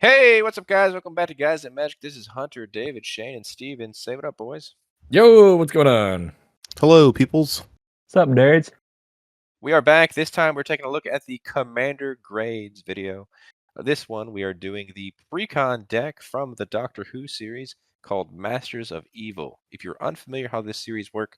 Hey, what's up, guys? Welcome back to Guys and Magic. This is Hunter, David, Shane, and Steven. Say what up, boys. Yo, what's going on? Hello, peoples. What's up, nerds? We are back. This time, we're taking a look at the Commander Grades video. This one, we are doing the Precon deck from the Doctor Who series called Masters of Evil. If you're unfamiliar how this series works,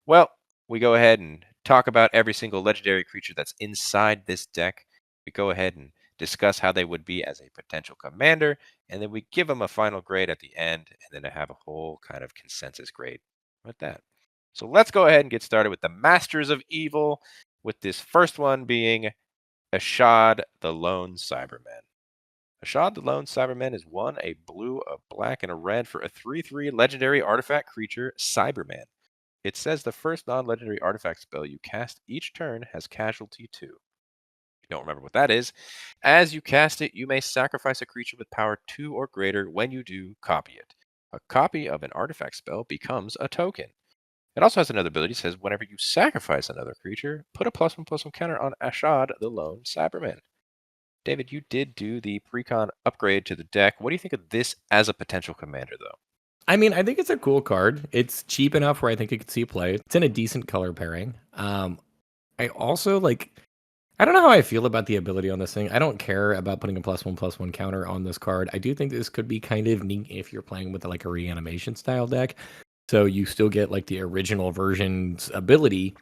well, we go ahead and talk about every single legendary creature that's inside this deck. We go ahead and discuss how they would be as a potential commander, and then we give them a final grade at the end, and then I have a whole kind of consensus grade with that. So let's go ahead and get started with the Masters of Evil, with this first one being Ashad the Lone Cyberman. Ashad the Lone Cyberman is a blue, a black, and a red for a 3/3 legendary artifact creature, Cyberman. It says the first non-legendary artifact spell you cast each turn has casualty 2. Don't remember what that is. As you cast it, you may sacrifice a creature with power 2 or greater. When you do, copy it. A copy of an artifact spell becomes a token. It also has another ability that says whenever you sacrifice another creature, put a +1/+1 counter on Ashad the Lone Cyberman. David, you did do the precon upgrade to the deck. What do you think of this as a potential commander, though? I mean, I think it's a cool card. It's cheap enough where I think it could see play. It's in a decent color pairing. I also I don't know how I feel about the ability on this thing. I don't care about putting a +1/+1 counter on this card. I do think this could be kind of neat if you're playing with like a reanimation style deck. So you still get like the original version's ability,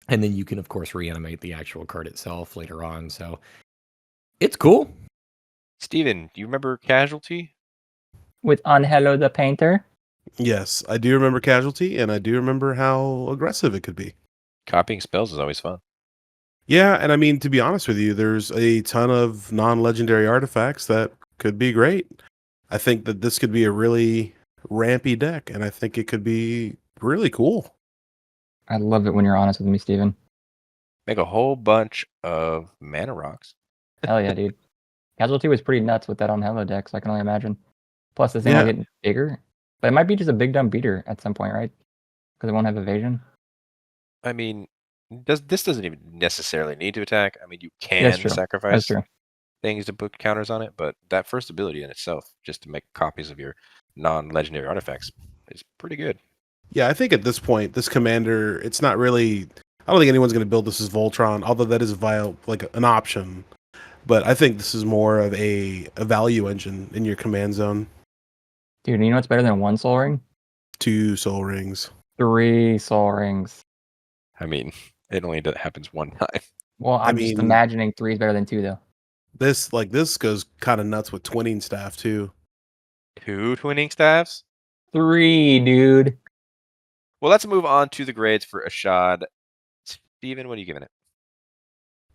and then you can of course reanimate the actual card itself later on. So it's cool. Steven, do you remember Casualty? With Angelo the Painter. Yes, I do remember Casualty, and I do remember how aggressive it could be. Copying spells is always fun. Yeah, and I mean, to be honest with you, there's a ton of non-legendary artifacts that could be great. I think that this could be a really rampy deck, and I think it could be really cool. I love it when you're honest with me, Steven. Make a whole bunch of mana rocks. Hell yeah, dude. Casualty was pretty nuts with that Angelo deck, so I can only imagine. Plus, this thing will get bigger. But it might be just a big dumb beater at some point, right? Because it won't have evasion. I mean, this doesn't even necessarily need to attack. I mean, you can sacrifice things to put counters on it, but that first ability in itself, just to make copies of your non-legendary artifacts, is pretty good. Yeah, I think at this point, this commander, it's not really. I don't think anyone's going to build this as Voltron, although that is an option. But I think this is more of a value engine in your command zone. Dude, you know what's better than 1 soul ring? 2 soul rings. 3 soul rings. I mean, it only happens one time. Well, I'm just imagining 3 is better than 2, though. This goes kind of nuts with twinning staff, too. 2 twinning staffs? 3, dude. Well, let's move on to the grades for Ashad. Steven, what are you giving it?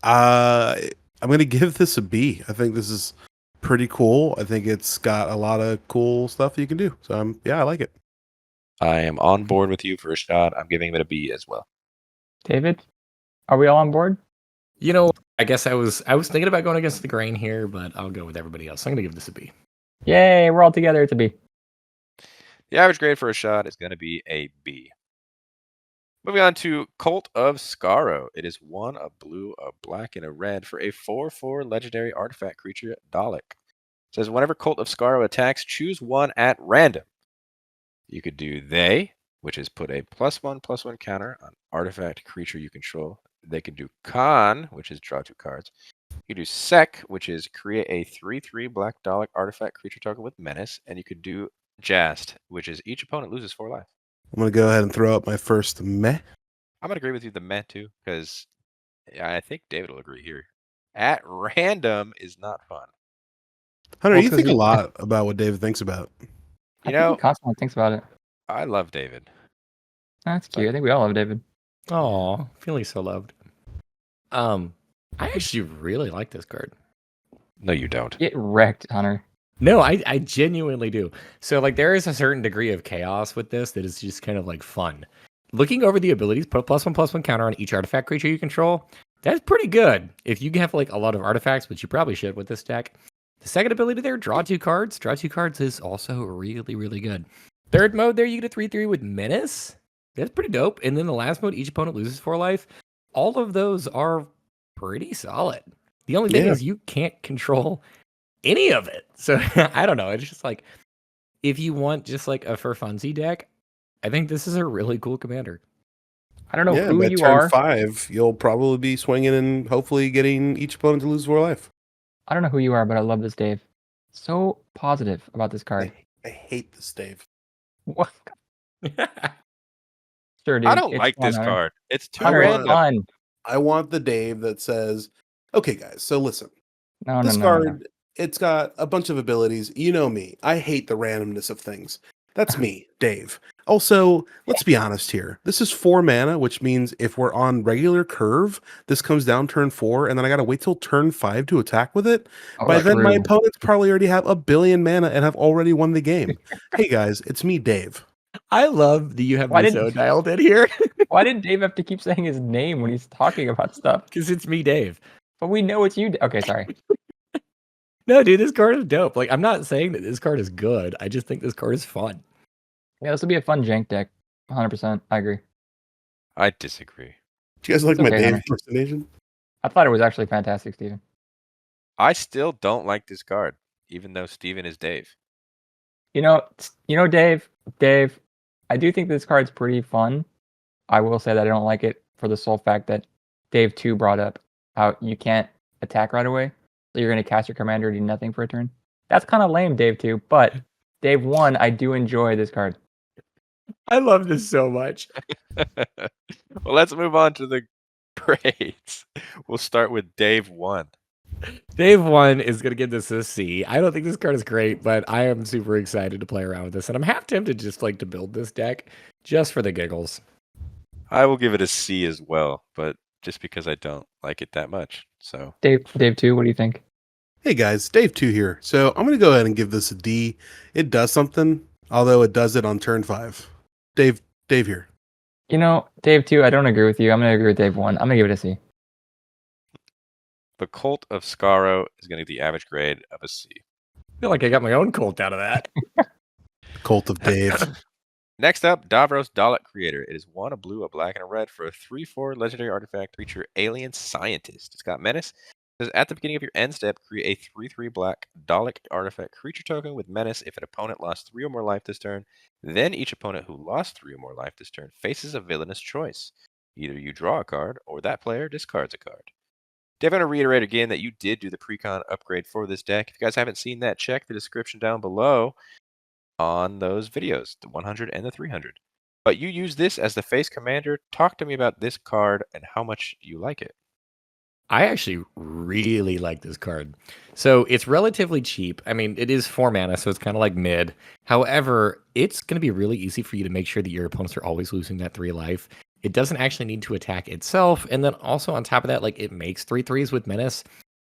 I'm going to give this a B. I think this is pretty cool. I think it's got a lot of cool stuff you can do. So I like it. I am on board with you for Ashad. I'm giving it a B as well. David, are we all on board? You know, I guess I was thinking about going against the grain here, but I'll go with everybody else. I'm going to give this a B. Yay, we're all together. It's a B. The average grade for Ashad is going to be a B. Moving on to Cult of Skaro. It is 1, a blue, a black, and a red for a 4/4 legendary artifact creature, Dalek. It says whenever Cult of Skaro attacks, choose 1 at random. You could do They, which is put a +1/+1 counter on artifact creature you control. They could do Khan, which is draw 2 cards. You could do Sek, which is create a 3/3 black Dalek artifact creature token with menace. And you could do Jast, which is each opponent loses 4 life. I'm going to go ahead and throw up my first meh. I'm going to agree with you, the meh, too, because I think David will agree here. At random is not fun. Hunter, you think a lot about what David thinks about. I think he constantly thinks about it. I love David. That's cute. I think we all love David. Aw, feeling so loved. I actually really like this card. No, you don't. Get wrecked, Hunter. No, I genuinely do. So there is a certain degree of chaos with this that is just kind of fun. Looking over the abilities, put a +1/+1 counter on each artifact creature you control. That's pretty good. If you have a lot of artifacts, which you probably should with this deck. The second ability there, draw 2 cards. Draw 2 cards is also really, really good. Third mode there, you get a 3/3 with menace. That's pretty dope. And then the last mode, each opponent loses 4 life. All of those are pretty solid. The only thing is you can't control any of it. So I don't know. It's just like if you want just like a for funsies deck, I think this is a really cool commander. I don't know Yeah, who by you turn are. 5, you'll probably be swinging and hopefully getting each opponent to lose 4 life. I don't know who you are, but I love this, Dave. So positive about this card. I hate this, Dave. What? Sure, dude. I don't It's like fun, this Hunter. card. It's too Hunter, it's random. fun. I want the Dave that says, okay, guys, so listen. No, This no, no, no. card, it's got a bunch of abilities. You know me. I hate the randomness of things. That's me, Dave. Also, let's be honest here. This is 4 mana, which means if we're on regular curve, this comes down turn 4, and then I gotta wait till turn 5 to attack with it. Oh, By then, my true. opponents probably already have a billion mana and have already won the game. Hey guys, it's me, Dave. I love that you have Why me didn't- so dialed in here Why did Dave have to keep saying his name when he's talking about stuff? because it's me, Dave. But we know it's you. Okay, sorry. No, dude, this card is dope. Like, I'm not saying that this card is good. I just think this card is fun. Yeah, this will be a fun jank deck. 100%. I agree. I disagree. Do you guys like It's my okay, Dave Hunter. impersonation? I thought it was actually fantastic, Steven. I still don't like this card, even though Steven is Dave. You know, Dave, I do think this card's pretty fun. I will say that I don't like it for the sole fact that Dave 2 brought up how you can't attack right away. So you're going to cast your commander and do nothing for a turn. That's kind of lame, Dave 2. But Dave 1, I do enjoy this card. I love this so much. Well, let's move on to the grades. We'll start with Dave 1. Dave 1 is going to give this a C. I don't think this card is great, but I am super excited to play around with this. And I'm half tempted just like to build this deck just for the giggles. I will give it a C as well, but just because I don't like it that much. So Dave 2, what do you think? Hey guys, Dave 2 here. So I'm going to go ahead and give this a D. It does something, although it does it on turn 5. Dave here. You know, Dave 2, I don't agree with you. I'm going to agree with Dave 1. I'm going to give it a C. the Cult of Skaro is going to be the average grade of a C. I feel like I got my own cult out of that. Cult of Dave. Next up, Davros Dalek Creator. It is 1, a blue, a black, and a red for a 3/4 legendary artifact creature alien scientist. It's got menace. It says at the beginning of your end step, create a 3/3 black Dalek artifact creature token with menace if an opponent lost 3 or more life this turn. Then each opponent who lost 3 or more life this turn faces a villainous choice. Either you draw a card or that player discards a card. Dave, I'm going to reiterate again that you did do the precon upgrade for this deck. If you guys haven't seen that, check the description down below on those videos, the 100 and the 300. But you use this as the face commander. Talk to me about this card and how much you like it. I actually really like this card. So it's relatively cheap. I mean, it is 4 mana, so it's kind of like mid. However, it's going to be really easy for you to make sure that your opponents are always losing that 3 life. It doesn't actually need to attack itself. And then also on top of that, like it makes 3/3s with menace.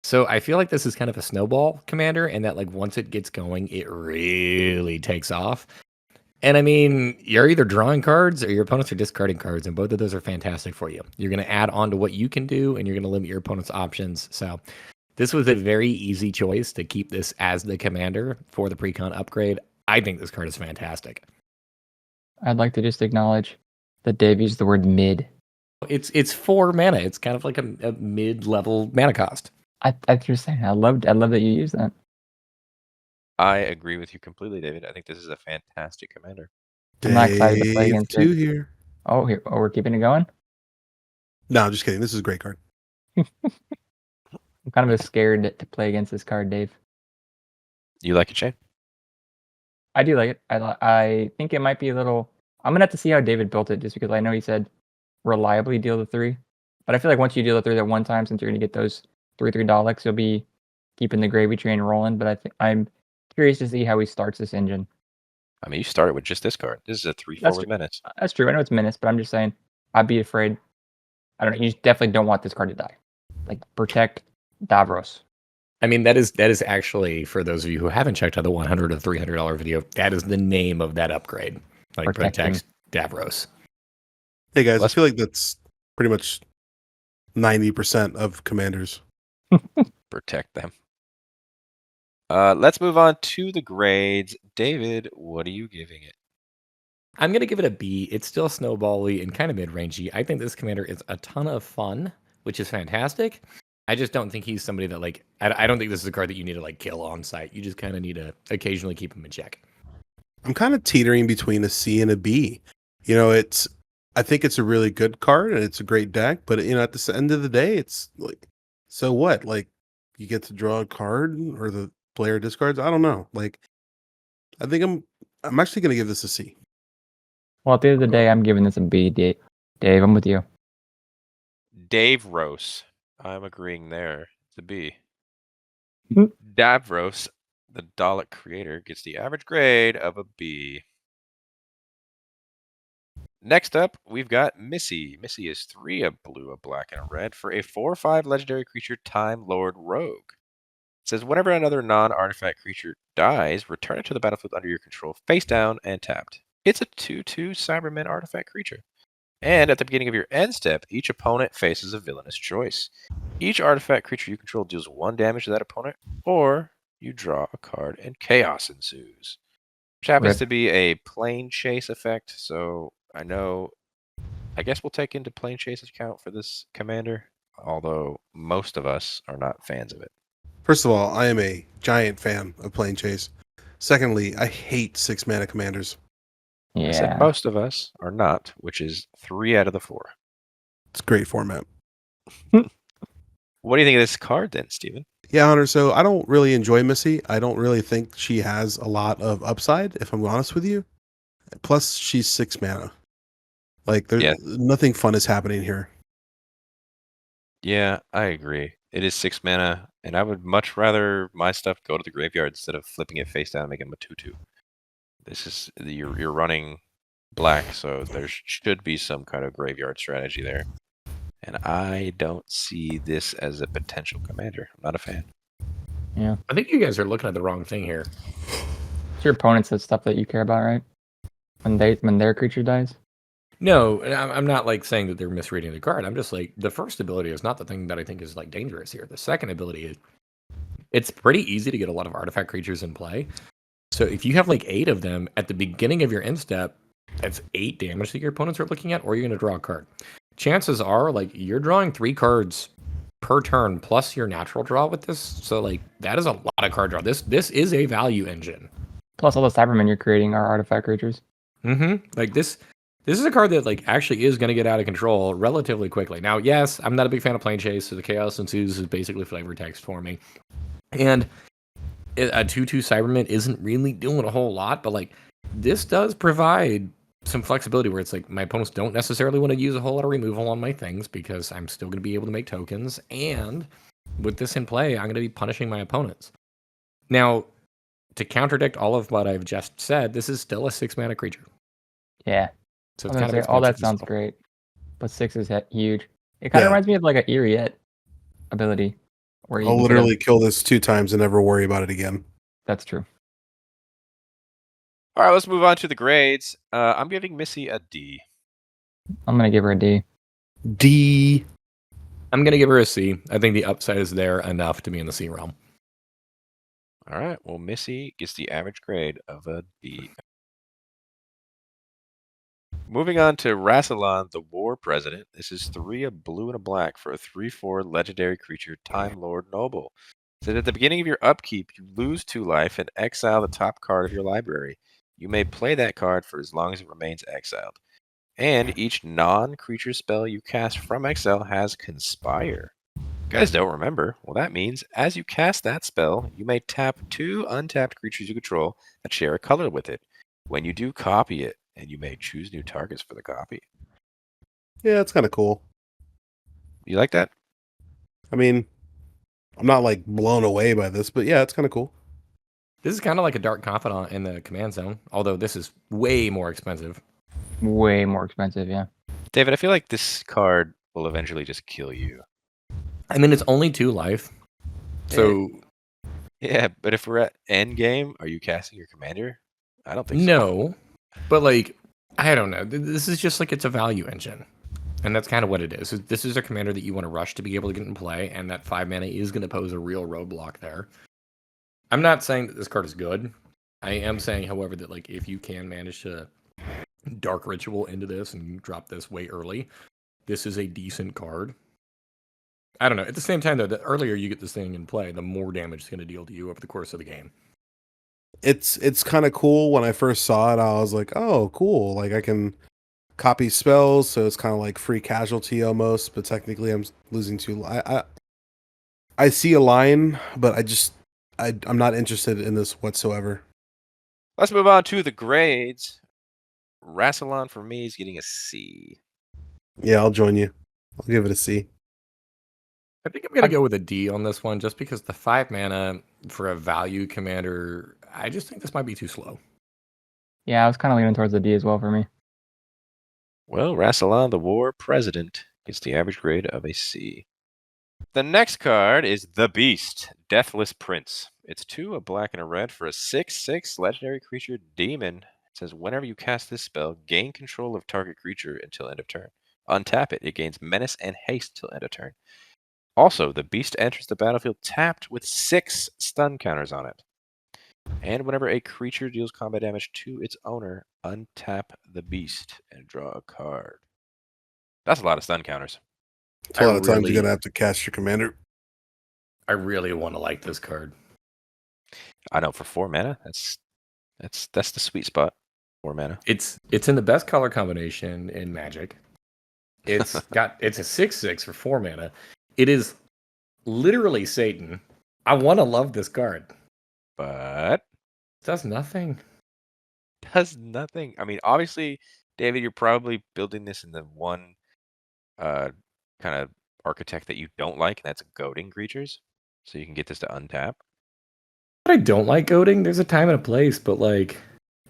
So I feel like this is kind of a snowball commander, and that like once it gets going, it really takes off. And I mean, you're either drawing cards or your opponents are discarding cards, and both of those are fantastic for you. You're going to add on to what you can do, and you're going to limit your opponent's options. So this was a very easy choice to keep this as the commander for the precon upgrade. I think this card is fantastic. I'd like to just acknowledge that Dave used the word mid. It's 4 mana. It's kind of like a mid-level mana cost. I just saying, I love that you use that. I agree with you completely, David. I think this is a fantastic commander. I'm not excited to play Dave against 2 it. here. Oh, we're keeping it going? No, I'm just kidding. This is a great card. I'm kind of scared to play against this card, Dave. You like it, Shane? I do like it. I think it might be a little... I'm going to have to see how David built it, just because I know he said reliably deal the 3. But I feel like once you deal the 3 that one time, since you're going to get those 3/3 Daleks, you'll be keeping the gravy train rolling. But I'm curious to see how he starts this engine. I mean, you started with just this card. This is a 3/4 That's with menace. That's true. I know it's menace, but I'm just saying I'd be afraid. I don't know. You definitely don't want this card to die. Like, protect Davros. I mean, that is actually, for those of you who haven't checked out the $100 or $300 video, that is the name of that upgrade. Like, Protecting. protect Davros. Hey guys, Let's- I feel like that's pretty much 90% of commanders. Protect them. Let's move on to the grades. David, what are you giving it? I'm going to give it a B. It's still snowbally and kind of mid-rangey. I think this commander is a ton of fun, which is fantastic. I just don't think he's somebody that like. I don't think this is a card that you need to like kill on site. You just kind of need to occasionally keep him in check. I'm kind of teetering between a C and a B. You know, I think it's a really good card and it's a great deck, but you know, at the end of the day, it's like, so what? Like, you get to draw a card or the player discards. I don't know. Like, I think I'm actually going to give this a C. Well, at the end of the day, I'm giving this a B. Dave, I'm with you. Davros. I'm agreeing there. It's a B. Mhm. Davros, the Dalek creator, gets the average grade of a B. Next up, we've got Missy. Missy is 3, a blue, a black, and a red for a 4/5 legendary creature, Time Lord Rogue. It says whenever another non-artifact creature dies, return it to the battlefield under your control, face down and tapped. It's a 2/2 Cyberman artifact creature. And at the beginning of your end step, each opponent faces a villainous choice. Each artifact creature you control deals 1 damage to that opponent, or you draw a card and chaos ensues. Which happens Rip. to be a plane chase effect, so I guess we'll take into plane chase account for this commander, although most of us are not fans of it. First of all, I am a giant fan of Plane Chase. Secondly, I hate 6-mana commanders. I said Yeah. most of us are not, which is 3 out of the 4. It's a great format. What do you think of this card then, Steven? Yeah, Hunter. So I don't really enjoy Missy. I don't really think she has a lot of upside, if I'm honest with you. Plus, she's 6 mana. Like, Yeah. nothing fun is happening here. Yeah, I agree. It is 6 mana, and I would much rather my stuff go to the graveyard instead of flipping it face down and making them a 2/2. This is you're running black, so there should be some kind of graveyard strategy there. And I don't see this as a potential commander. I'm not a fan. Yeah. I think you guys are looking at the wrong thing here. It's your opponents that stuff that you care about, right? When their creature dies. No, I'm not like saying that they're misreading the card. I'm just like the first ability is not the thing that I think is like dangerous here. The second ability is it's pretty easy to get a lot of artifact creatures in play. So if you have like 8 of them at the beginning of your end step, that's 8 damage that your opponents are looking at, or you're going to draw a card. Chances are like you're drawing 3 cards per turn plus your natural draw with this. So like that is a lot of card draw. This is a value engine. Plus, all the Cybermen you're creating are artifact creatures. Like this is a card that like actually is going to get out of control relatively quickly. Now, yes, I'm not a big fan of Plane Chase, so the Chaos Ensues is basically flavor text for me. And a 2/2 Cyberman isn't really doing a whole lot, but like this does provide some flexibility where it's like my opponents don't necessarily want to use a whole lot of removal on my things because I'm still going to be able to make tokens. And with this in play, I'm going to be punishing my opponents. Now, to contradict all of what I've just said, this is still a 6-mana creature. Yeah. So I it's was kind gonna of say, all that expensive as sounds well. great, but 6 is huge. It kind of Yeah. reminds me of like an Iriet ability, where you I'll can literally kill this 2 times and never worry about it again. That's true. All right, let's move on to the grades. I'm giving Missy a D. I'm gonna give her a D. D. I'm going to give her a C. I think the upside is there enough to be in the C realm. All right, well, Missy gets the average grade of a D. Moving on to Rassilon, the War President. This is 3, a blue and a black for a 3/4 legendary creature, Time Lord Noble. So at the beginning of your upkeep, you lose 2 life and exile the top card of your library. You may play that card for as long as it remains exiled. And each non-creature spell you cast from exile has Conspire. You guys don't remember? Well, that means as you cast that spell, you may tap 2 untapped creatures you control that share a color with it. When you do, copy it, and you may choose new targets for the copy. Yeah, it's kind of cool. You like that? I mean, I'm not like blown away by this, but yeah, it's kind of cool. This is kind of like a Dark Confidant in the command zone, although this is way more expensive. Way more expensive, yeah. David, I feel like this card will eventually just kill you. I mean, it's only 2 life. So, Yeah, but if we're at end game, are you casting your commander? I don't think so. no. But, like, I don't know. This is just like it's a value engine. And that's kind of what it is. This is a commander that you want to rush to be able to get in play, and that 5 mana is going to pose a real roadblock there. I'm not saying that this card is good. I am saying, however, that like if you can manage to Dark Ritual into this and drop this way early, this is a decent card. I don't know. At the same time, though, the earlier you get this thing in play, the more damage it's going to deal to you over the course of the game. It's kind of cool. When I first saw it, I was like, oh, cool. Like I can copy spells, so it's kind of like free casualty almost, but technically I'm losing I see a line, but I'm not interested in this whatsoever. Let's move on to the grades. Rassilon for me is getting a C. Yeah, I'll join you. I'll give it a C. I think I'm going to go with a D on this one just because the 5 mana for a value commander, I just think this might be too slow. Yeah, I was kind of leaning towards the D as well for me. Well, Rassilon, the war president, gets the average grade of a C. The next card is the Beast, Deathless Prince. It's 2, a black and a red for a 6/6 legendary creature demon. It says whenever you cast this spell, gain control of target creature until end of turn. Untap it. It gains menace and haste till end of turn. Also, the Beast enters the battlefield tapped with 6 stun counters on it. And whenever a creature deals combat damage to its owner, untap the Beast and draw a card. That's a lot of stun counters. It's a lot of times you're gonna have to cast your commander. I really want to like this card. I know, for 4 mana, that's the sweet spot. 4 mana. It's in the best color combination in Magic. It's a 6/6 for 4 mana. It is literally Satan. I want to love this card. But It does nothing. does nothing. I mean, obviously, David, you're probably building this in the one kind of architect that you don't like, and that's goading creatures. So you can get this to untap. But I don't like goading. There's a time and a place, but like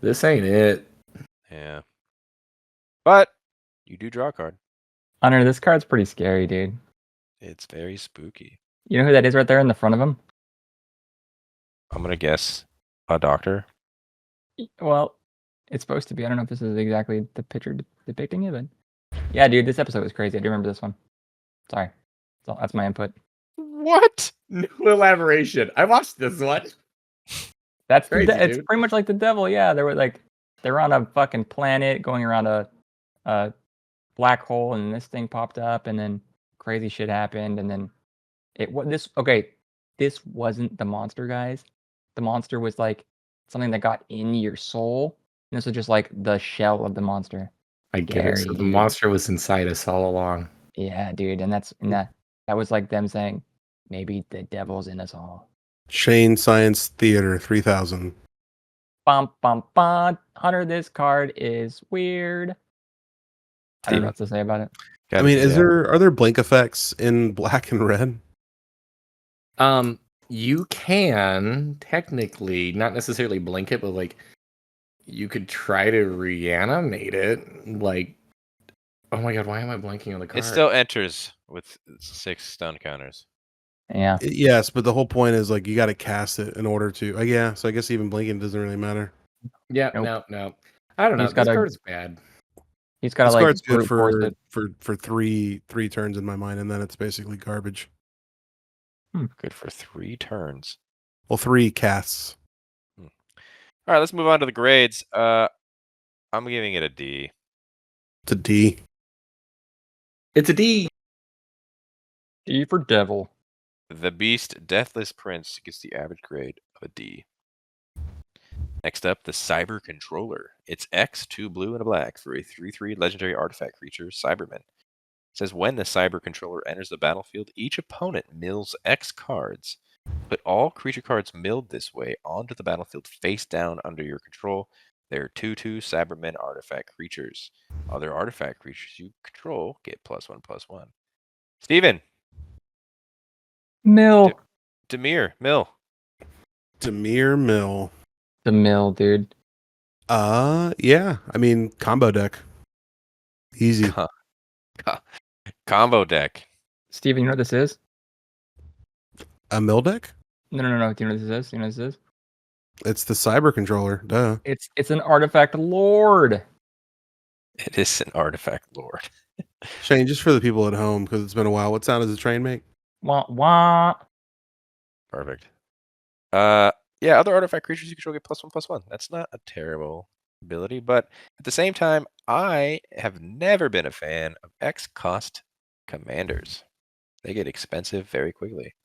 this ain't it. Yeah. But you do draw a card. Hunter, this card's pretty scary, dude. It's very spooky. You know who that is right there in the front of him? I'm gonna guess a doctor. Well, it's supposed to be. I don't know if this is exactly the picture depicting it, but yeah, dude, this episode was crazy. I do remember this one. Sorry. So that's my input. What? No elaboration. I watched this one. That's Crazy, it's dude. pretty much like the devil. Yeah, they were on a fucking planet going around a black hole, and this thing popped up, and then crazy shit happened, and then this wasn't the monster, guys. The monster was like something that got in your soul, and this was just like the shell of the monster. I get it. So Scary, the dude. monster was inside us all along. Yeah, dude, and that was like them saying maybe the devil's in us all. Shane Science Theater 3000. Bum bum bum. Hunter, this card is weird. I don't know what to say about it. I mean, are there blink effects in black and red? You can technically not necessarily blink it, but like you could try to reanimate it. Like, oh my god, why am I blanking on the card? It still enters with 6 stun counters. Yeah. Yes, but the whole point is like you got to cast it in order to. Yeah, so I guess even blinking doesn't really matter. Yeah, Nope. no. I don't know. He's This gotta- card is bad. He's got to This like card's good brute force for it. three turns in my mind, and then it's basically garbage. Good for 3 turns. Well, 3 casts. All right, let's move on to the grades. I'm giving it a D. It's a D. It's a D. D for devil. The Beast, Deathless Prince, gets the average grade of a D. Next up, the Cyber Controller. It's X, 2 blue and a black for a 3/3 legendary artifact creature, Cyberman. It says when the Cyber Controller enters the battlefield, each opponent mills X cards. Put all creature cards milled this way onto the battlefield face down under your control. They're 2/2 Cybermen artifact creatures. Other artifact creatures you control get +1/+1. Steven. Mill. Demir, Mill. Demir Mill. The mill, dude. Yeah. I mean, combo deck. Easy. Combo deck. Steven, you know what this is? A mill deck? No. Do you know what this is? You know what this is? It's the Cyber Controller. Duh. It's an artifact lord. It is an artifact lord. Shane, just for the people at home, because it's been a while, what sound does the train make? Wah wah. Perfect. Yeah, other artifact creatures you control get +1/+1. That's not a terrible ability, but at the same time, I have never been a fan of X cost commanders. They get expensive very quickly.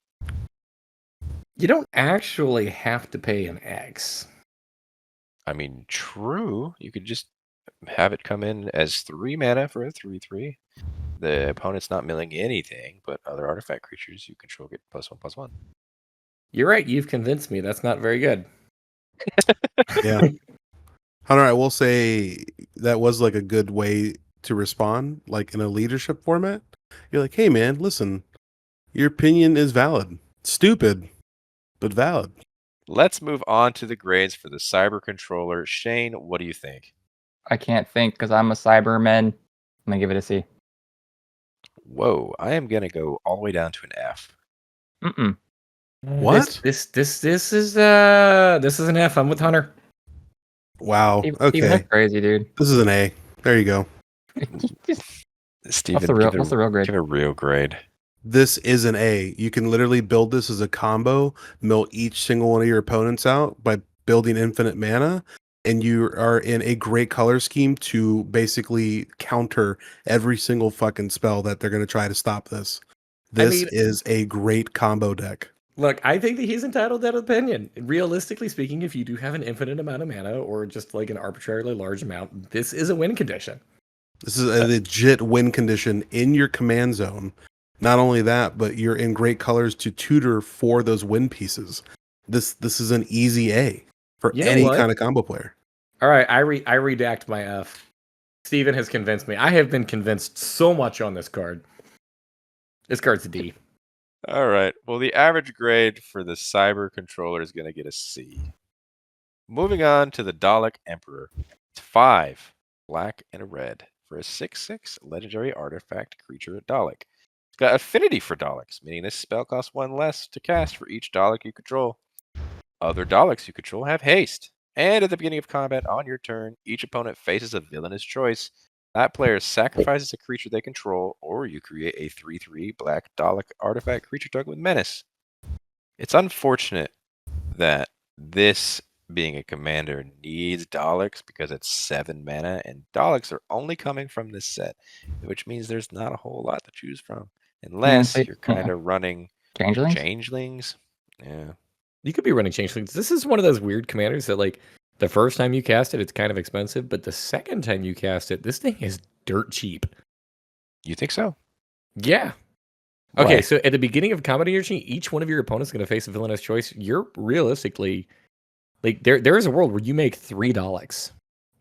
You don't actually have to pay an X. I mean, true. You could just have it come in as 3 mana for a 3/3. The opponent's not milling anything, but other artifact creatures you control get +1/+1. You're right. You've convinced me. That's not very good. Yeah. Hunter, I will say that was like a good way to respond, like in a leadership format. You're like, hey man, listen, your opinion is valid. Stupid, but valid. Let's move on to the grades for the Cyber Controller. Shane, what do you think? I can't think because I'm a Cyberman. I'm gonna give it a C. Whoa, I am gonna go all the way down to an F. Mm-mm. What? This is an F. I'm with Hunter. Wow. Even Okay. that's crazy, dude. This is an A. There you go. Steven, What's the real grade? give a real grade. This is an A. You can literally build this as a combo, mill each single one of your opponents out by building infinite mana, and you are in a great color scheme to basically counter every single fucking spell that they're going to try to stop this. This is a great combo deck. Look, I think that he's entitled to that opinion. Realistically speaking, if you do have an infinite amount of mana or just like an arbitrarily large amount, this is a win condition. This is a legit win condition in your command zone. Not only that, but you're in great colors to tutor for those win pieces. This is an easy A for any kind of combo player. All right, I redact my F. Steven has convinced me. I have been convinced so much on this card. This card's a D. All right. Well, the average grade for the Cyber Controller is going to get a C. Moving on to the Dalek Emperor. It's 5 black and a red for a 6/6 legendary artifact creature Dalek. It's got affinity for Daleks, meaning this spell costs 1 less to cast for each Dalek you control. Other Daleks you control have haste. And at the beginning of combat on your turn, each opponent faces a villainous choice. That player sacrifices a creature they control, or you create a 3/3 black Dalek artifact creature token with menace. It's unfortunate that this, being a commander, needs Daleks because it's 7 mana, and Daleks are only coming from this set, which means there's not a whole lot to choose from, unless you're kind of running changelings. Yeah. You could be running changelings. This is one of those weird commanders that, like, the first time you cast it, it's kind of expensive, but the second time you cast it, this thing is dirt cheap. You think so? Yeah. Okay, so at the beginning of combat energy, each one of your opponents is going to face a villainous choice. You're realistically, like, there is a world where you make 3 Daleks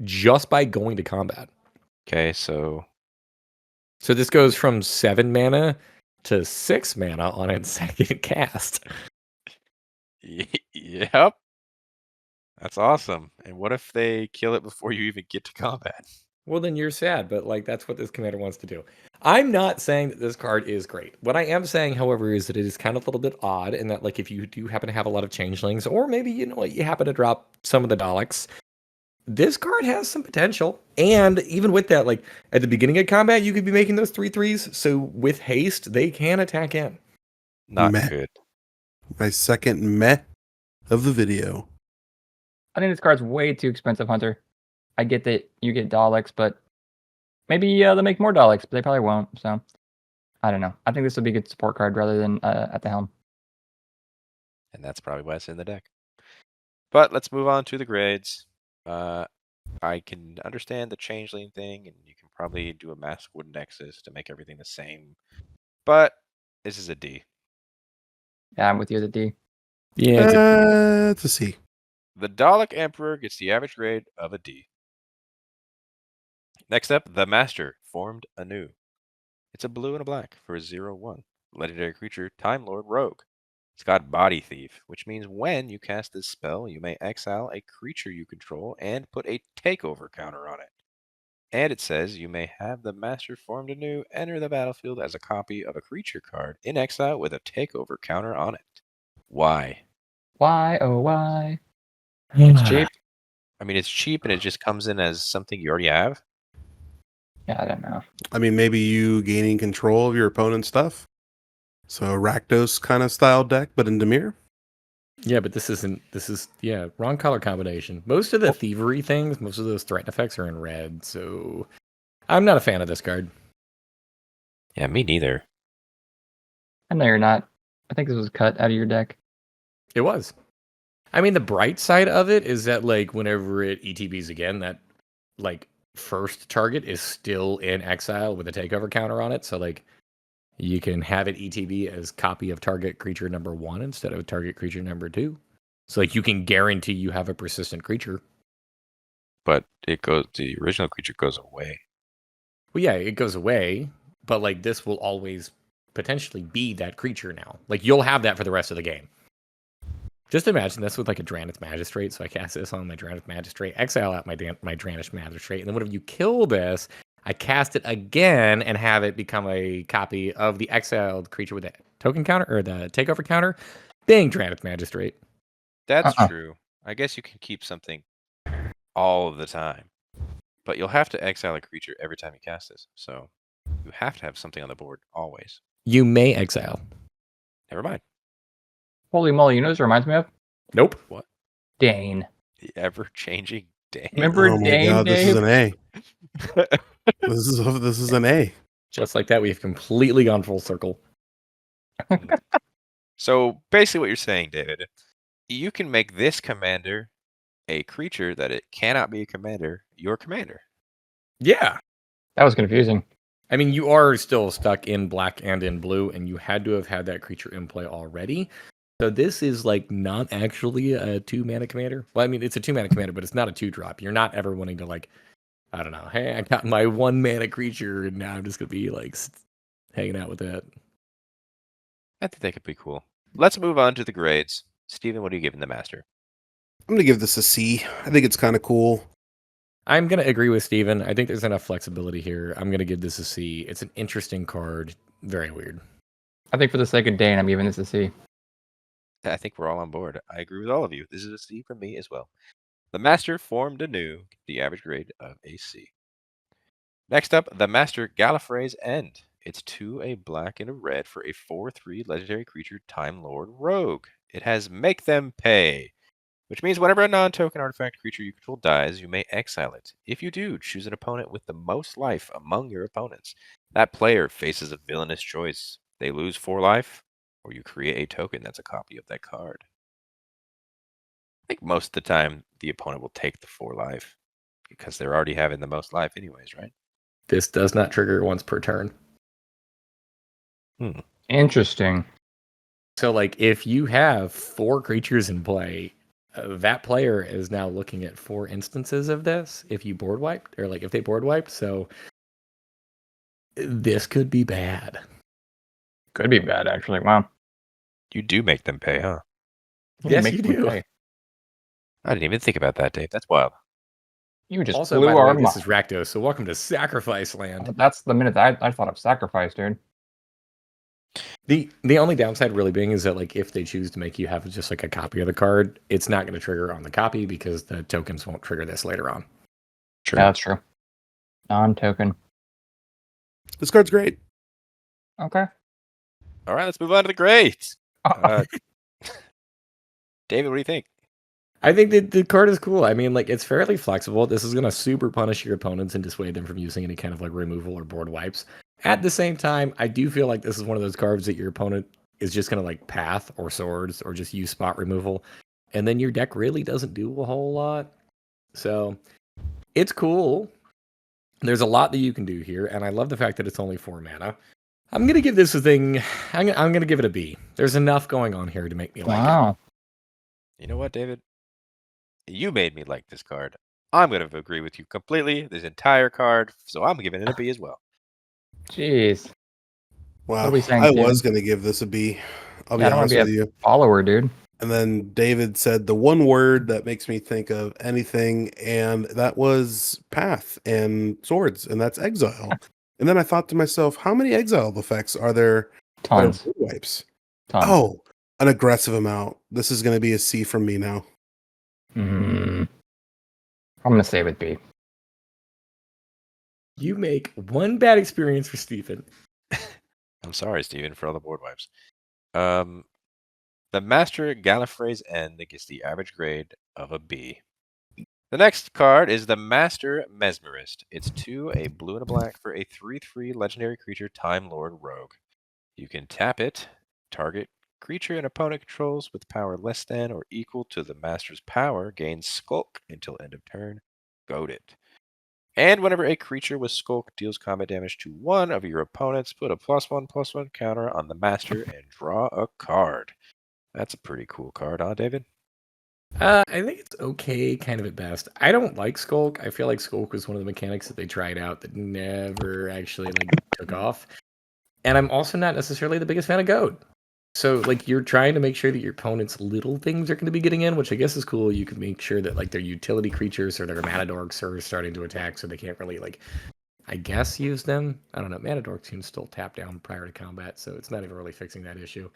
just by going to combat. Okay, so this goes from 7 mana to 6 mana on its second cast. Yep. That's awesome. And what if they kill it before you even get to combat? Well, then you're sad, but like that's what this commander wants to do. I'm not saying that this card is great. What I am saying, however, is that it is kind of a little bit odd in that, like, if you do happen to have a lot of changelings, or maybe you happen to drop some of the Daleks, this card has some potential. And even with that, like at the beginning of combat, you could be making those 3/3s. So with haste, they can attack in. Not good. My second meh of the video. I think this card's way too expensive, Hunter. I get that you get Daleks, but maybe they'll make more Daleks, but they probably won't. So I don't know. I think this would be a good support card rather than at the helm. And that's probably why it's in the deck. But let's move on to the grades. I can understand the changeling thing, and you can probably do a mask wood nexus to make everything the same. But this is a D. Yeah, I'm with you, the D. Yeah, It's a C. The Dalek Emperor gets the average grade of a D. Next up, the Master, formed anew. It's a blue and a black for a 0/1. Legendary creature, Time Lord Rogue. It's got Body Thief, which means when you cast this spell, you may exile a creature you control and put a takeover counter on it. And it says you may have the Master formed anew enter the battlefield as a copy of a creature card in exile with a takeover counter on it. Why? Why, oh why? It's cheap. I mean, it's cheap and it just comes in as something you already have. Yeah, I don't know. I mean, maybe you gaining control of your opponent's stuff. So a Rakdos kind of style deck, but in Dimir. Yeah, but this is wrong color combination. Most of the thievery things, most of those threat effects are in red, so I'm not a fan of this card. Yeah, me neither. I know you're not. I think this was cut out of your deck. It was. I mean, the bright side of it is that, like, whenever it ETBs again, that, like, first target is still in exile with a takeover counter on it. So, like, you can have it ETB as copy of target creature number 1 instead of target creature number 2. So, like, you can guarantee you have a persistent creature. But the original creature goes away. Well, yeah, it goes away, but, like, this will always potentially be that creature now. Like, you'll have that for the rest of the game. Just imagine this with, like, a Drannith Magistrate. So I cast this on my Drannith Magistrate, exile out my Drannith Magistrate, and then whenever you kill this, I cast it again and have it become a copy of the exiled creature with the token counter, or the takeover counter, being Drannith Magistrate. That's true. I guess you can keep something all of the time. But you'll have to exile a creature every time you cast this. So you have to have something on the board always. You may exile. Never mind. Holy moly, you know what this reminds me of? Nope. What? Dane. The ever-changing day. Remember Oh my Dane, god, this Dave? is an A. This is an A. Just like that, we've completely gone full circle. So basically what you're saying, David, you can make this commander a creature that it cannot be a commander, your commander. Yeah. That was confusing. I mean, you are still stuck in black and in blue, and you had to have had that creature in play already. So this is, like, not actually a 2-mana commander. Well, I mean, it's a 2-mana commander, but it's not a 2-drop. You're not ever wanting to, like, I don't know, hey, I got my 1-mana creature, and now I'm just going to be, like, hanging out with that. I think that could be cool. Let's move on to the grades. Steven, what are you giving the Master? I'm gonna give this a C. I think it's kind of cool. I'm going to agree with Steven. I think there's enough flexibility here. I'm going to give this a C. It's an interesting card. Very weird. I think for the sake of Dane, I'm giving this a C. I think we're all on board. I agree with all of you. This is a C from me as well. The Master formed anew, the average grade of a C. Next up, the Master Gallifrey's End. It's 2 a black and a red for a 4/3 legendary creature Time Lord Rogue. It has Make Them Pay, which means whenever a non-token artifact creature you control dies, you may exile it. If you do, choose an opponent with the most life among your opponents. That player faces a villainous choice. They lose 4 life, or you create a token that's a copy of that card. I think most of the time the opponent will take the 4 life because they're already having the most life anyways, right? This does not trigger once per turn. Interesting. So, like, if you have 4 creatures in play, that player is now looking at 4 instances of this if you board wiped, or, like, if they board wiped. So this could be bad. Could be bad, actually. Wow. You do make them pay, huh? Yes, Make you them do. pay. I didn't even think about that, Dave. That's wild. You just Also, blew by the our way, this mind. is Rakdos, so welcome to Sacrifice Land. That's the minute that I thought of sacrifice, dude. The only downside really being is that, like, if they choose to make you have just, like, a copy of the card, it's not going to trigger on the copy because the tokens won't trigger this later on. True. Yeah, that's true. Non-token. This card's great. Okay. All right, let's move on to the grades. David, what do you think? I think that the card is cool. I mean, like, it's fairly flexible. This is going to super punish your opponents and dissuade them from using any kind of, like, removal or board wipes. At the same time, I do feel like this is one of those cards that your opponent is just going to, like, path or swords or just use spot removal. And then your deck really doesn't do a whole lot. So it's cool. There's a lot that you can do here. And I love the fact that it's only 4 mana. I'm going to give this a thing. I'm going to give it a B. There's enough going on here to make me like it. Wow. You know what, David? You made me like this card. I'm going to agree with you completely. This entire card, so I'm giving it a B as well. Jeez. Wow. What are we saying, I Steven? was gonna give this a B. I'll be Yeah, I don't wanna honest be with you. Follower, dude. And then David said the one word that makes me think of anything, and that was path and swords, and that's exile. And then I thought to myself, how many exile effects are there that are Tons. board wipes? Tons. Oh, an aggressive amount. This is going to be a C from me now. I'm gonna say with B. You make one bad experience for Stephen. I'm sorry, Steven, for all the board wipes. The Master Gallifrey's End gets the average grade of a B. The next card is the Master Mesmerist. It's 2 a blue and a black for a 3/3 legendary creature Time Lord Rogue. You can tap it Target creature an opponent controls with power less than or equal to the master's power gains Skulk until end of turn. Goad it. And whenever a creature with Skulk deals combat damage to one of your opponents, put a +1/+1 counter on the master and draw a card. That's a pretty cool card, huh, David? I think it's okay, kind of at best. I don't like Skulk. I feel like Skulk was one of the mechanics that they tried out that never actually took off. And I'm also not necessarily the biggest fan of Goad. So you're trying to make sure that your opponent's little things are going to be getting in, which I guess is cool. You can make sure that their utility creatures or their mana dorks are starting to attack, so they can't really I guess use them. I don't know. Mana dorks can still tap down prior to combat, so it's not even really fixing that issue.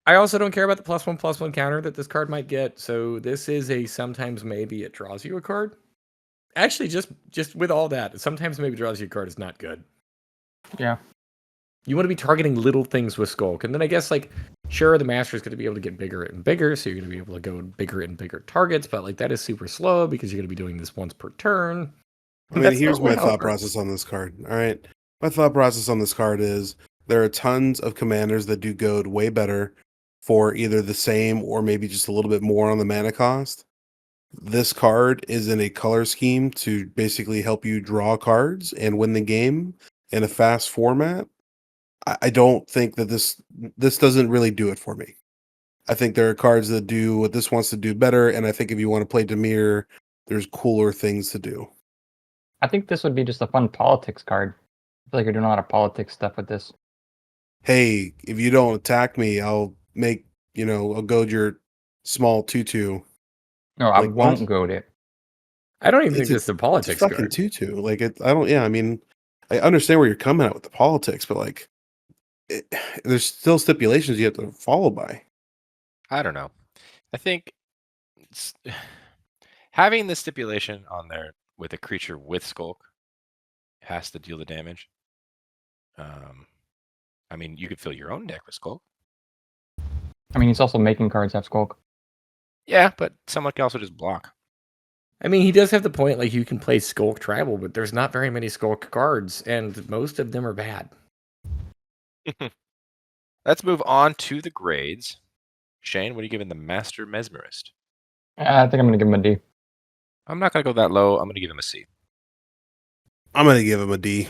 I also don't care about the +1/+1 counter that this card might get. So this is a sometimes maybe it draws you a card. Actually, just with all that, sometimes maybe draws you a card is not good. Yeah. You want to be targeting little things with Skulk. And then I guess, sure, the Master is going to be able to get bigger and bigger, so you're going to be able to go bigger and bigger targets, but, that is super slow because you're going to be doing this once per turn. I mean, here's my thought process on this card. All right. My thought process on this card is there are tons of commanders that do Goad way better for either the same or maybe just a little bit more on the mana cost. This card is in a color scheme to basically help you draw cards and win the game in a fast format. I don't think that this doesn't really do it for me. I think there are cards that do what this wants to do better, and I think if you want to play Dimir, there's cooler things to do. I think this would be just a fun politics card. I feel like you're doing a lot of politics stuff with this. Hey, if you don't attack me, I'll make, I'll goad your small 2/2. No, I won't goad it. I don't even think this is a politics fucking card. 2/2. I understand where you're coming at with the politics, but there's still stipulations you have to follow by. I don't know. I think having the stipulation on there with a creature with Skulk has to deal the damage. I mean, you could fill your own deck with Skulk. I mean, he's also making cards have Skulk. Yeah, but someone can also just block. I mean, he does have the point, you can play Skulk Tribal, but there's not very many Skulk cards, and most of them are bad. Let's move on to the grades. Shane, what are you giving the Master Mesmerist? I think I'm going to give him a D. I'm not going to go that low. I'm going to give him a C. I'm going to give him a D.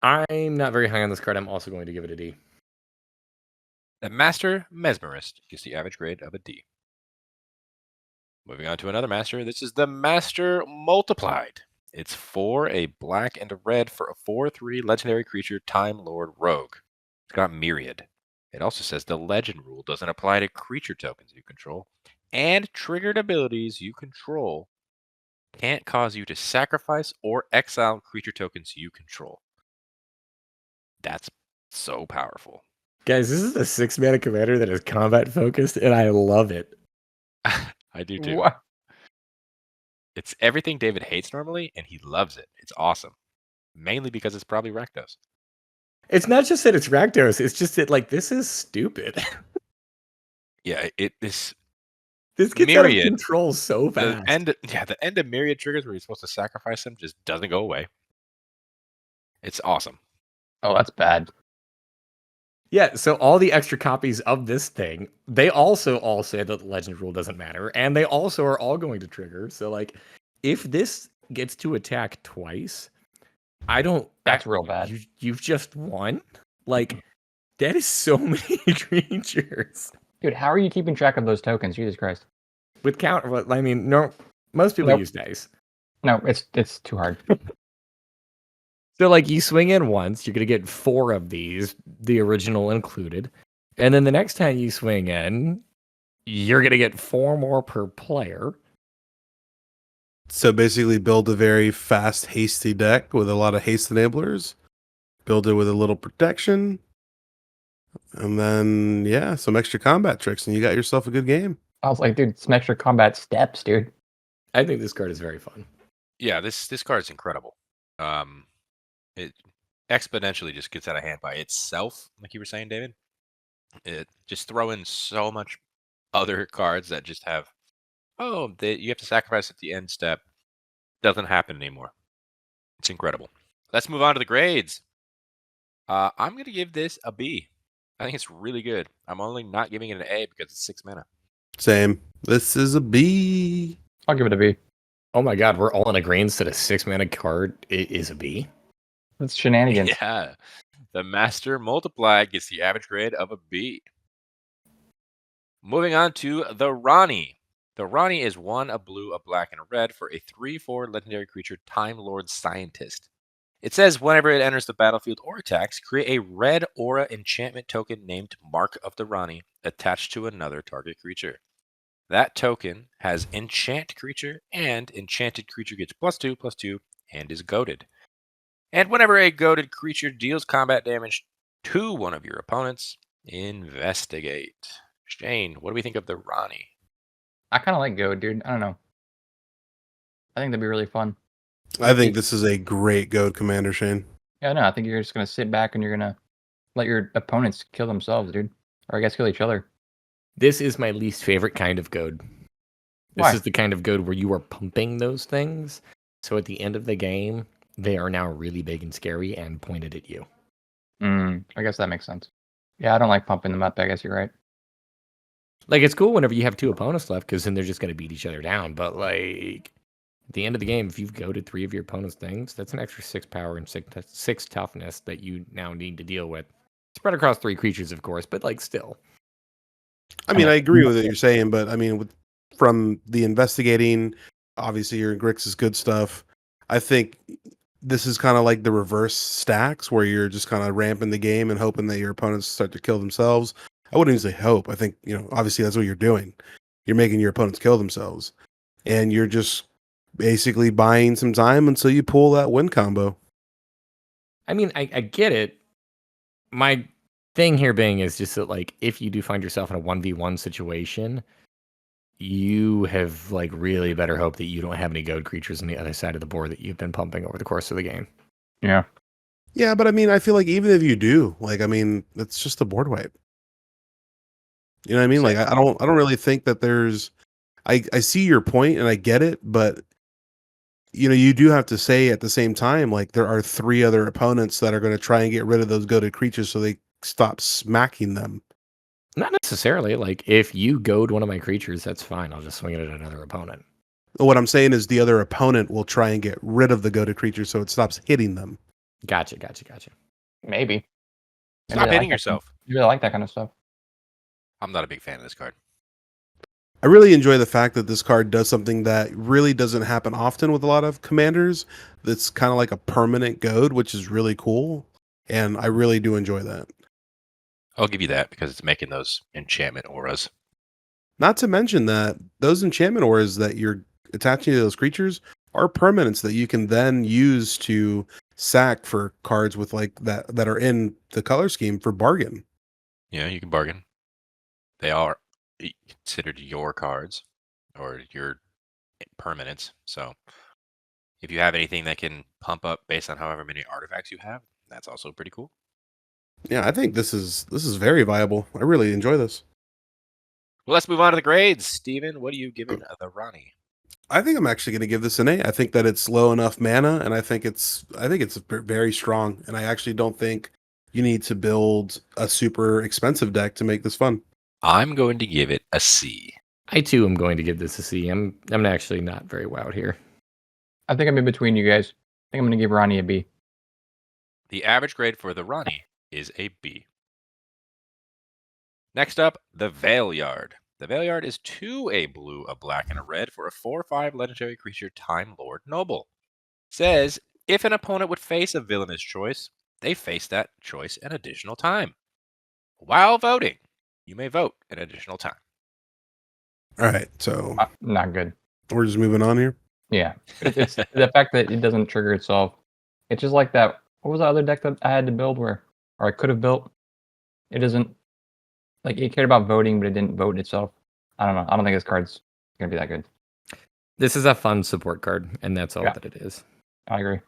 I'm not very high on this card. I'm also going to give it a D. The Master Mesmerist gets the average grade of a D. Moving on to another Master. This is the Master Multiplied. It's 4, a black and a red for a 4/3 legendary creature, Time Lord Rogue. It's got Myriad. It also says the legend rule doesn't apply to creature tokens you control, and triggered abilities you control can't cause you to sacrifice or exile creature tokens you control. That's so powerful. Guys, this is a 6-mana commander that is combat focused, and I love it. I do too. What? It's everything David hates normally, and he loves it. It's awesome. Mainly because it's probably Rakdos. It's not just that it's Rakdos, it's just that, this is stupid. Yeah, this gets Myriad, out of control so fast. The end of Myriad triggers where you're supposed to sacrifice them just doesn't go away. It's awesome. Oh, that's bad. Yeah, so all the extra copies of this thing, they also all say that the legend rule doesn't matter, and they also are all going to trigger. So, if this gets to attack twice, that's real bad. You've just won? That is so many creatures. Dude, how are you keeping track of those tokens? Jesus Christ. With counter, I mean, no, most people use dice. No, it's too hard. So, you swing in once, you're going to get 4 of these, the original included. And then the next time you swing in, you're going to get 4 more per player. So basically build a very fast, hasty deck with a lot of haste enablers. Build it with a little protection. And then, some extra combat tricks, and you got yourself a good game. I was like, dude, some extra combat steps, dude. I think this card is very fun. Yeah, this card is incredible. It exponentially just gets out of hand by itself, like you were saying, David. It just throw in so much other cards that just have, you have to sacrifice at the end step. Doesn't happen anymore. It's incredible. Let's move on to the grades. I'm going to give this a B. I think it's really good. I'm only not giving it an A because it's 6 mana. Same. This is a B. I'll give it a B. Oh my god, we're all in agreement that a 6-mana card is a B. It's shenanigans. Yeah. The Master Multiply gets the average grade of a B. Moving on to the Rani. The Rani is 1, a blue, a black, and a red for a 3/4 legendary creature, Time Lord Scientist. It says whenever it enters the battlefield or attacks, create a red aura enchantment token named Mark of the Rani attached to another target creature. That token has enchant creature, and enchanted creature gets +2/+2 and is goaded. And whenever a goaded creature deals combat damage to one of your opponents, investigate. Shane, what do we think of the Rani? I kind of like Goad, dude. I don't know. I think that'd be really fun. I think this is a great goat commander, Shane. Yeah, no, I think you're just gonna sit back and you're gonna let your opponents kill themselves, dude. Or I guess kill each other. This is my least favorite kind of goad. This Why? is the kind of goad where you are pumping those things. So at the end of the game, they are now really big and scary and pointed at you. I guess that makes sense. Yeah, I don't like pumping them up. I guess you're right. Like, it's cool whenever you have 2 opponents left because then they're just going to beat each other down. But, like, at the end of the game, if you've goaded 3 of your opponent's things, that's an extra 6 power and 6 toughness that you now need to deal with. Spread across 3 creatures, of course, but, like, still. I mean, I agree with what you're saying, but I mean, from the investigating, obviously your Grix is good stuff. I think this is kind of like the reverse stacks where you're just kind of ramping the game and hoping that your opponents start to kill themselves. I wouldn't even say hope. I think, obviously that's what you're doing. You're making your opponents kill themselves. And you're just basically buying some time until you pull that win combo. I mean, I get it. My thing here being is just that, like, if you do find yourself in a 1v1 situation, you have, like, really better hope that you don't have any goad creatures on the other side of the board that you've been pumping over the course of the game. Yeah. Yeah, but I mean, I feel like even if you do, like, I mean, it's just a board wipe. You know what I mean? Like, I don't really think that there's. I see your point and I get it, but you do have to say at the same time, like, there are 3 other opponents that are going to try and get rid of those goaded creatures so they stop smacking them. Not necessarily. Like, if you goad one of my creatures, that's fine. I'll just swing it at another opponent. What I'm saying is the other opponent will try and get rid of the goaded creature so it stops hitting them. Gotcha. Maybe. Stop hitting yourself. You really like that kind of stuff. I'm not a big fan of this card. I really enjoy the fact that this card does something that really doesn't happen often with a lot of commanders. That's kind of like a permanent goad, which is really cool. And I really do enjoy that. I'll give you that because it's making those enchantment auras. Not to mention that those enchantment auras that you're attaching to those creatures are permanents that you can then use to sack for cards with like that are in the color scheme for bargain. Yeah, you can bargain. They are considered your cards or your permanents. So if you have anything that can pump up based on however many artifacts you have, that's also pretty cool. Yeah, I think this is very viable. I really enjoy this. Well, let's move on to the grades. Steven, what are you giving the Rani? I think I'm actually going to give this an A. I think that it's low enough mana, and I think it's very strong. And I actually don't think you need to build a super expensive deck to make this fun. I'm going to give it a C. I too am going to give this a C. I'm actually not very wowed here. I think I'm in between you guys. I think I'm gonna give Rani a B. The average grade for the Rani is a B. Next up, the Valeyard. The Valeyard is 2, a blue, a black, and a red for a 4/5 legendary creature, Time Lord Noble. Says, if an opponent would face a villainous choice, they face that choice an additional time. While voting, you may vote an additional time. All right, so Not good. we're just moving on here. Yeah, it's the fact that it doesn't trigger itself. It's just like that. What was the other deck that I had to build or I could have built? It doesn't like it cared about voting, but it didn't vote itself. I don't know. I don't think this card's gonna be that good. This is a fun support card, and that's all Yeah. that it is. I agree.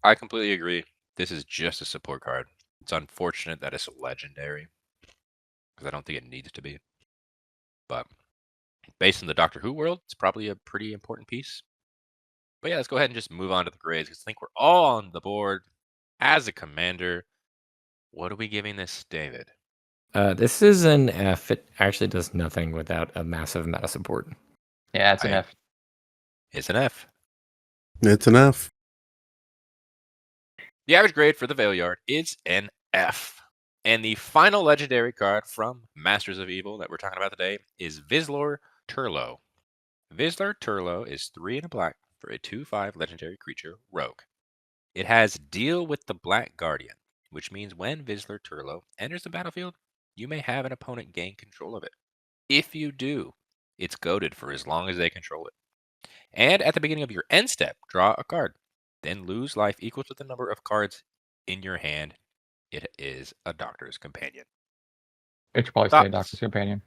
I completely agree. This is just a support card. It's unfortunate that it's legendary because I don't think it needs to be. But based in the Doctor Who world, it's probably a pretty important piece. But yeah, let's go ahead and just move on to the grades because I think we're all on the board as a commander. What are we giving this, David? This is an F. It actually does nothing without a massive amount of support. Yeah, it's an F. It's an F. It's an F. The average grade for the Valeyard is an F. And the final legendary card from Masters of Evil that we're talking about today is Vislor Turlough. Vislor Turlough is 3 and a black for a 2/5 legendary creature rogue. It has Deal with the Black Guardian, which means when Vislor Turlough enters the battlefield, you may have an opponent gain control of it. If you do, it's goaded for as long as they control it. And at the beginning of your end step, draw a card. Then lose life equal to the number of cards in your hand. It is a Doctor's Companion. It should probably say Doctor's Companion.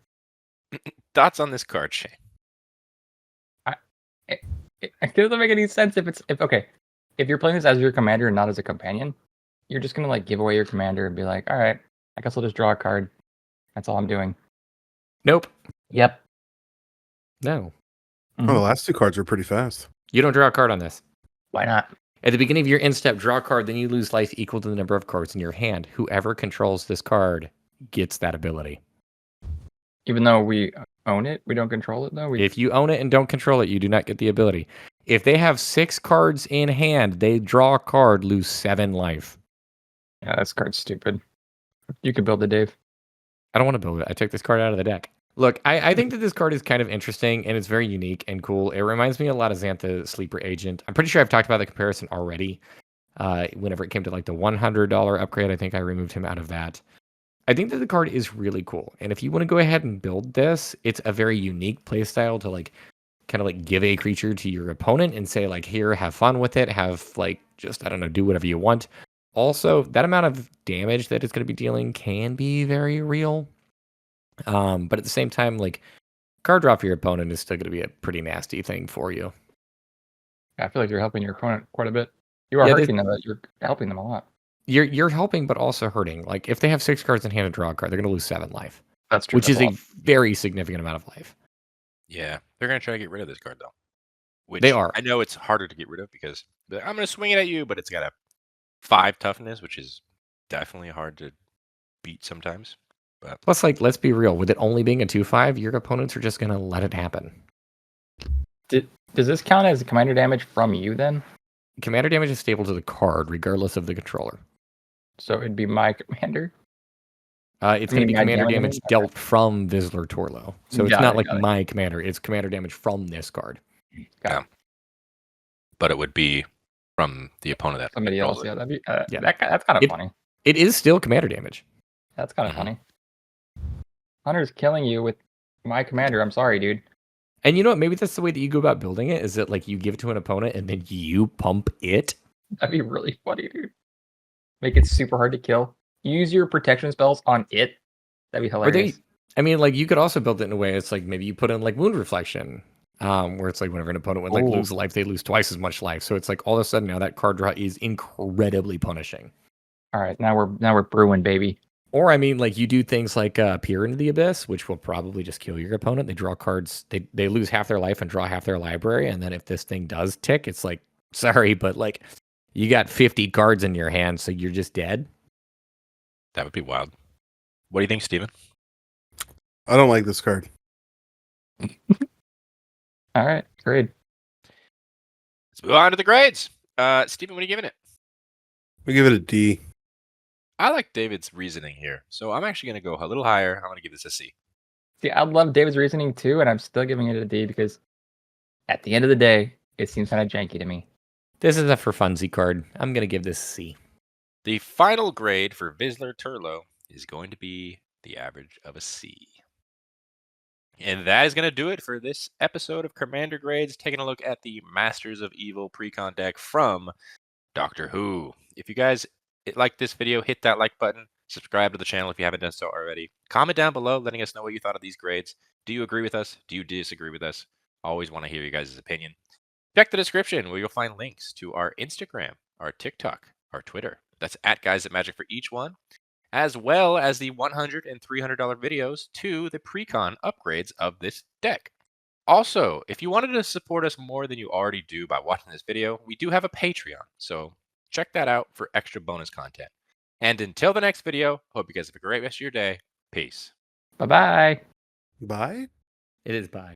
Thoughts on this card, Shane? It doesn't make any sense if you're playing this as your commander and not as a companion, you're just gonna like give away your commander and be like, all right, I guess I'll just draw a card. That's all I'm doing. Nope. Yep. No. Oh, the last two cards were pretty fast. You don't draw a card on this. Why not? At the beginning of your end step, draw a card, then you lose life equal to the number of cards in your hand. Whoever controls this card gets that ability. Even though we own it, we don't control it though. If you own it and don't control it, you do not get the ability. If they have 6 cards in hand, they draw a card, lose 7 life. Yeah, this card's stupid. You could build it, Dave. I don't want to build it. I took this card out of the deck. Look, I think that this card is kind of interesting, and it's very unique and cool. It reminds me a lot of Xantha Sleeper Agent. I'm pretty sure I've talked about the comparison already. Whenever it came to like the $100 upgrade, I think I removed him out of that. I think that the card is really cool. And if you want to go ahead and build this, it's a very unique playstyle to like kind of like give a creature to your opponent and say like, here, have fun with it. Have like, just, I don't know, do whatever you want. Also, that amount of damage that it's going to be dealing can be very real. But at the same time, like card draw for your opponent is still going to be a pretty nasty thing for you. I feel like you're helping your opponent quite a bit. You are hurting them, but you're helping them a lot. You're helping, but also hurting. Like if they have 6 cards in hand and draw a card, they're going to lose 7 life. That's true. Which is a very significant amount of life. Yeah, they're going to try to get rid of this card though. Which they are. I know it's harder to get rid of because I'm going to swing it at you, but it's got a 5 toughness, which is definitely hard to beat sometimes. But plus, like, let's be real. With it only being a 2/5, your opponents are just going to let it happen. Does this count as commander damage from you then? Commander damage is stable to the card, regardless of the controller. So it'd be my commander? It's going to be commander damage dealt from Vislor Turlough. So it's not like my commander. It's commander damage from this card. Yeah. But it would be from the opponent that somebody else. It. Yeah, that'd be that's kind of funny. It is still commander damage. That's kind of funny. Hunter's killing you with my commander. I'm sorry, dude. And you know what? Maybe that's the way that you go about building it. Is that like you give it to an opponent and then you pump it? That'd be really funny, dude. Make it super hard to kill. Use your protection spells on it. That'd be hilarious. I mean, like you could also build it in a way. It's like maybe you put in like wound reflection, where it's like whenever an opponent would like lose a life, they lose twice as much life. So it's like all of a sudden now that card draw is incredibly punishing. All right, now we're brewing, baby. Or I mean, like you do things like peer into the abyss, which will probably just kill your opponent. They draw cards, they lose half their life and draw half their library, and then if this thing does tick, it's like sorry, but like you got 50 cards in your hand, so you're just dead. That would be wild. What do you think, Steven? I don't like this card. All right, grade. Let's move on to the grades. Steven, what are you giving it? We give it a D. I like David's reasoning here, so I'm actually going to go a little higher. I'm going to give this a C. See, I love David's reasoning too, and I'm still giving it a D because at the end of the day, it seems kind of janky to me. This is a for funsy card. I'm going to give this C. The final grade for Vislor Turlough is going to be the average of a C. And that is going to do it for this episode of Commander Grades, taking a look at the Masters of Evil Precon deck from Doctor Who. If you guys like this video, hit that like button. Subscribe to the channel if you haven't done so already. Comment down below letting us know what you thought of these grades. Do you agree with us? Do you disagree with us? Always want to hear you guys' opinion. Check the description where you'll find links to our Instagram, our TikTok, our Twitter. That's @GuysAtMagic for each one, as well as the $100 and $300 videos to the Precon upgrades of this deck. Also, if you wanted to support us more than you already do by watching this video, we do have a Patreon, so check that out for extra bonus content. And until the next video, hope you guys have a great rest of your day. Peace. Bye bye. Bye. It is bye.